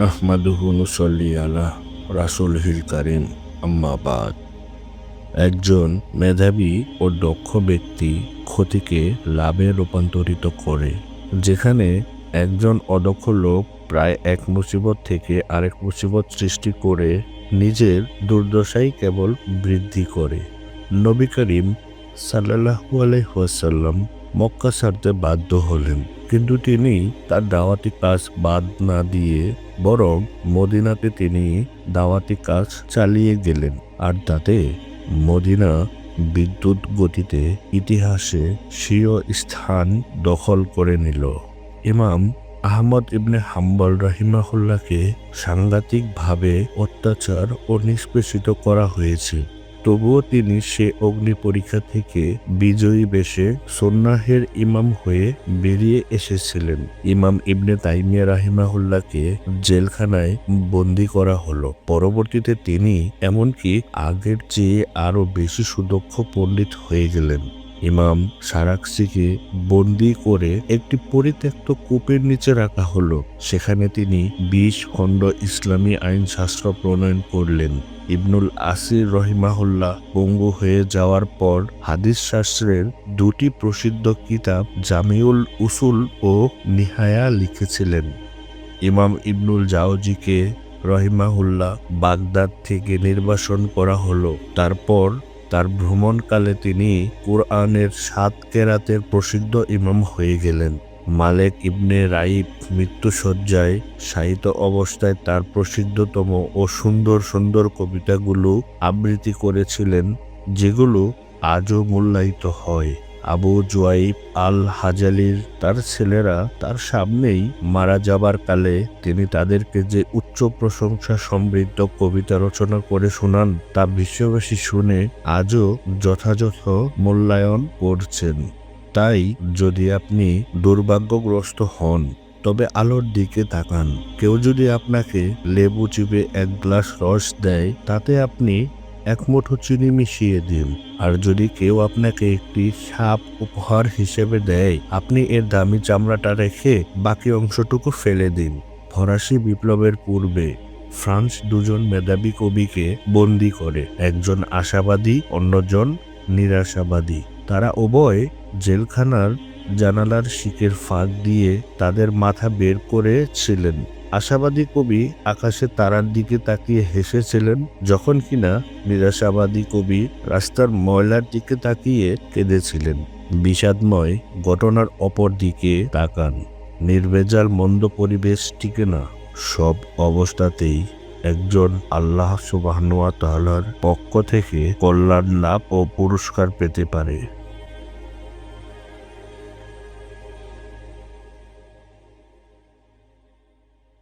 নাহমাদুহু নুসল্লি আলা রাসূলিহিল কারীম আম্মা বাদ। একজন মেধাবী ও দক্ষ ব্যক্তি ক্ষতিকে লাভে রূপান্তরিত করে। যেখানে একজন অদক্ষ লোক প্রায় এক মুসিবত থেকে আরেক মুসিবত সৃষ্টি করে নিজের দুর্দশাই কেবল বৃদ্ধি করে। নবী করিম সাল্লাল্লাহু আলাইহি ওয়াসাল্লাম মক্কা ছাড়তে বাধ্য হলেন, কিন্তু তিনি তার দাওয়াতি কাজ বাদ না দিয়ে বরং মদিনাতে তিনি দাওয়াতি কাজ চালিয়ে গেলেন। আর তাতে মদিনা বিদ্যুৎ গতিতে ইতিহাসে স্বীয় স্থান দখল করে নিল। ইমাম আহমদ ইবনে হাম্বল রাহিমাহুল্লাহকে সাংঘাতিকভাবে অত্যাচার ও নিষ্পেষিত করা হয়েছে। তবুও তিনি সে অগ্নি পরীক্ষা থেকে বিজয়ী বেশে সুন্নাহের ইমাম হয়ে বেরিয়ে এসেছিলেন। ইমাম ইবনে তাইমিয়া রাহিমাহুল্লাহকে জেলখানায় বন্দী করা হলো। পরবর্তীতে তিনি এমনকি আগের চেয়ে আরো বেশি সুদক্ষ পণ্ডিত হয়ে গেলেন। ইমাম সারাকসিকে বন্দী করে একটি পরিত্যক্ত কূপের নিচে রাখা হলো। সেখানে তিনি 20 খণ্ড ইসলামী আইনশাস্ত্র প্রণয়ন করলেন। ইবনুল আসির রহিমাহুল্লাহ পঙ্গু হয়ে যাওয়ার পর হাদিস শাস্ত্রের 2টি প্রসিদ্ধ কিতাব জামিউল উসুল ও নিহায়া লিখেছিলেন। ইমাম ইবনুল জাওজিকে রহিমাহুল্লাহ বাগদাদ থেকে নির্বাসন করা হলো। তারপর তার ভ্রমণকালে তিনি কুরআনের 7 কেরাতের প্রসিদ্ধ ইমাম হয়ে গেলেন। মালেক ইবনে রাইব মৃত্যুশয্যায় শায়িত অবস্থায় তার প্রসিদ্ধতম ও সুন্দর সুন্দর কবিতাগুলো আবৃত্তি করেছিলেন, যেগুলো আজও মূল্যায়িত হয়। আবু জুয়াইব আল হাজালির তার ছেলেরা তার সামনেই মারা যাবার কালে তিনি তাদেরকে যে উচ্চ প্রশংসা সমৃদ্ধ কবিতা রচনা করে শোনান, তা বিশ্ববাসী শুনে আজও যথাযথ মূল্যায়ন করছেন। তাই যদি আপনি দুর্ভাগ্যগ্রস্ত হন, তবে আলোর দিকে তাকান। কেউ যদি আপনাকে লেবু চিপে 1 গ্লাস রস দেয়, তাতে আপনি 1 মুঠো চিনি মিশিয়ে দিন। আর যদি কেউ আপনাকে একটি সাপ উপহার হিসেবে দেয়, আপনি এর দামি চামড়াটা রেখে বাকি অংশটুকু ফেলে দিন। ফরাসি বিপ্লবের পূর্বে ফ্রান্স 2 জন মেধাবী কবিকে বন্দী করে, একজন আশাবাদী, অন্যজন নিরাশাবাদী। তারা উভয় জেলখানার জানালার শিকের ফাঁক দিয়ে তাদের মাথা বের করেছিলেন। আশাবাদী কবি আকাশে তারার দিকে তাকিয়ে হেসেছিলেন, যখন কিনা নিরাশাবাদী কবি রাস্তার ময়লার দিকে তাকিয়ে কেঁদেছিলেন। বিষাদময় ঘটনার অপর দিকে তাকান। নির্ভেজাল মন্দ পরিবেশ টিকে না। সব অবস্থাতেই একজন আল্লাহ সুবহানাহু ওয়া তাআলার পক্ষ থেকে কল্যাণ লাভ ও পুরস্কার পেতে পারে।